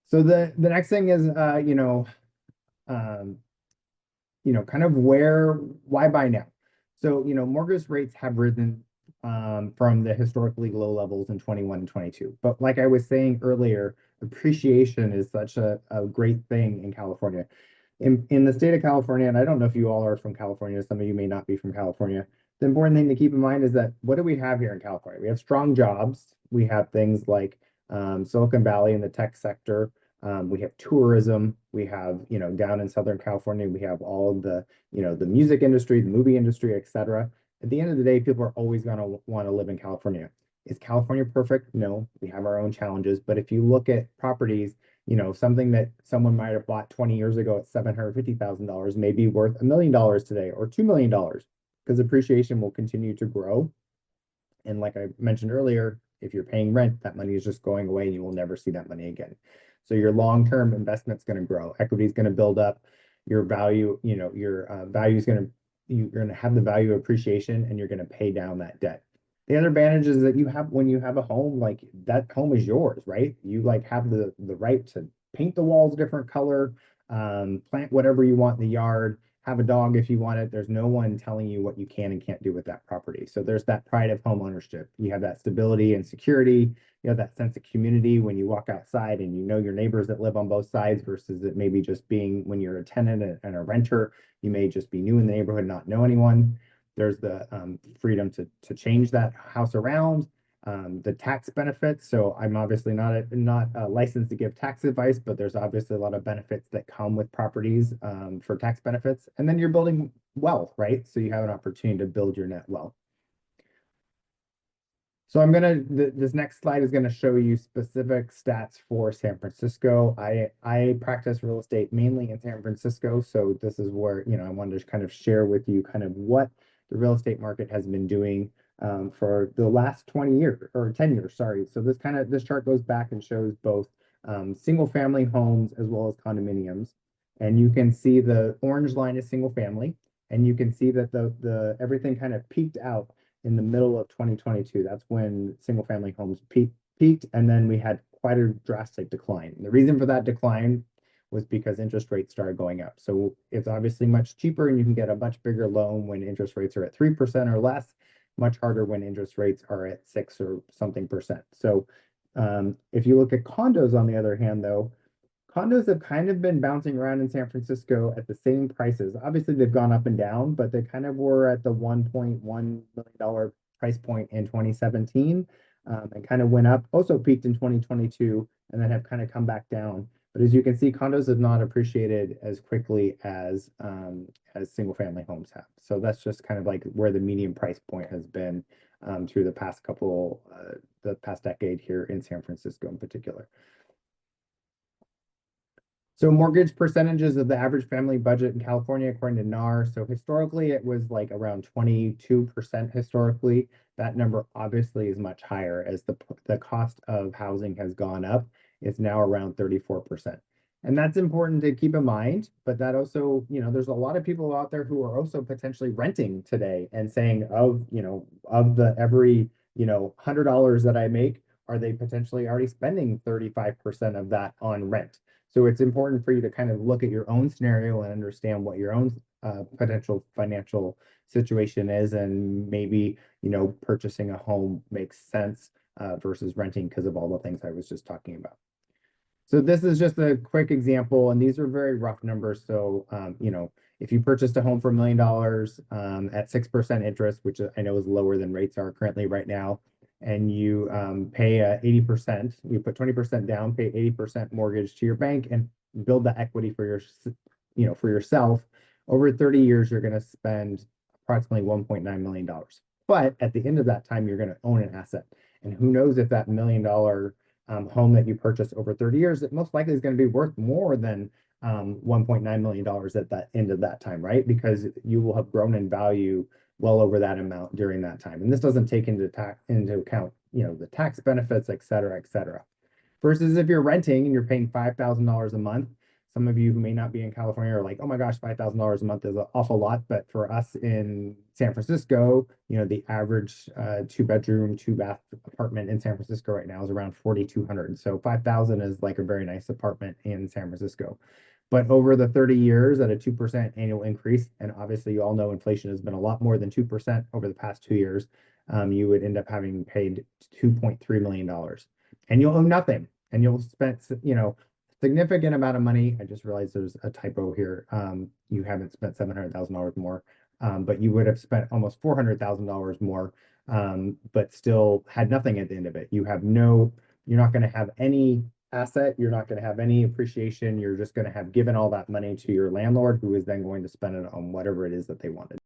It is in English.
So the next thing is, um, kind of why buy now? So, mortgage rates have risen from the historically low levels in 21 and 22. But like I was saying earlier, appreciation is such a great thing in California. In the state of California, and I don't know if you all are from California, some of you may not be from California. The important thing to keep in mind is that what do we have here in California? We have strong jobs. We have things like Silicon Valley in the tech sector. We have tourism. We have, down in Southern California, we have all of the music industry, the movie industry, et cetera. At the end of the day, people are always going to want to live in California. Is California perfect? No, we have our own challenges. But if you look at properties, something that someone might have bought 20 years ago at $750,000 may be worth $1 million today or $2 million because appreciation will continue to grow. And like I mentioned earlier, if you're paying rent, that money is just going away and you will never see that money again. So your long-term investment's going to grow. Equity is going to build up. Your value, your value is going to, you're going to have the value appreciation and you're going to pay down that debt. The other advantage is that you have, when you have a home, like that home is yours, right? You like have the right to paint the walls a different color, plant whatever you want in the yard, have a dog if you want it. There's no one telling you what you can and can't do with that property. So there's that pride of home ownership. You have that stability and security. You have that sense of community when you walk outside and you know your neighbors that live on both sides versus it maybe just being when you're a tenant and a renter, you may just be new in the neighborhood, not know anyone. There's the freedom to change that house around, the tax benefits. So I'm obviously not licensed to give tax advice, but there's obviously a lot of benefits that come with properties for tax benefits. And then you're building wealth, right? So you have an opportunity to build your net wealth. So this next slide is gonna show you specific stats for San Francisco. I practice real estate mainly in San Francisco, so this is where, I wanted to kind of share with you kind of what the real estate market has been doing for the last 20 years or 10 years, sorry. So this chart goes back and shows both single family homes as well as condominiums. And you can see the orange line is single family, and you can see that the everything kind of peaked out in the middle of 2022. That's when single family homes peaked, and then we had quite a drastic decline. And the reason for that decline was because interest rates started going up. So it's obviously much cheaper and you can get a much bigger loan when interest rates are at 3% or less, much harder when interest rates are at 6 or something percent. So if you look at condos, on the other hand, though, condos have kind of been bouncing around in San Francisco at the same prices. Obviously, they've gone up and down, but they kind of were at the $1.1 million price point in 2017 and kind of went up, also peaked in 2022, and then have kind of come back down. But as you can see, condos have not appreciated as quickly as single family homes have. So that's just kind of like where the median price point has been through the past decade here in San Francisco in particular. So mortgage percentages of the average family budget in California, according to NAR. So historically, it was like around 22% historically. That number obviously is much higher as the cost of housing has gone up. It's now around 34%. And that's important to keep in mind, but that also, there's a lot of people out there who are also potentially renting today and saying of the every, $100 that I make, are they potentially already spending 35% of that on rent? So it's important for you to kind of look at your own scenario and understand what your own potential financial situation is, and maybe, purchasing a home makes sense versus renting because of all the things I was just talking about. So this is just a quick example, and these are very rough numbers. So, if you purchased a home for $1 million at 6% interest, which I know is lower than rates are currently right now, and you pay 80%, you put 20% down, pay 80% mortgage to your bank, and build the equity for for yourself. Over 30 years, you're going to spend approximately $1.9 million. But at the end of that time, you're going to own an asset. And who knows if that $1 million home that you purchase over 30 years, it most likely is going to be worth more than $1.9 million at that end of that time, right? Because you will have grown in value well over that amount during that time. And this doesn't take into account, the tax benefits, et cetera, et cetera. Versus if you're renting and you're paying $5,000 a month, Some of you who may not be in California are like, oh my gosh, $5,000 a month is an awful lot. But for us in San Francisco, the average 2-bedroom, 2-bath apartment in San Francisco right now is around 4,200. So 5,000 is like a very nice apartment in San Francisco. But over the 30 years at a 2% annual increase, and obviously you all know inflation has been a lot more than 2% over the past 2 years, you would end up having paid $2.3 million. And you'll own nothing. And you'll spend, significant amount of money. I just realized there's a typo here. You haven't spent $700,000 more, but you would have spent almost $400,000 more, but still had nothing at the end of it. You're not going to have any asset. You're not going to have any appreciation. You're just going to have given all that money to your landlord, who is then going to spend it on whatever it is that they wanted.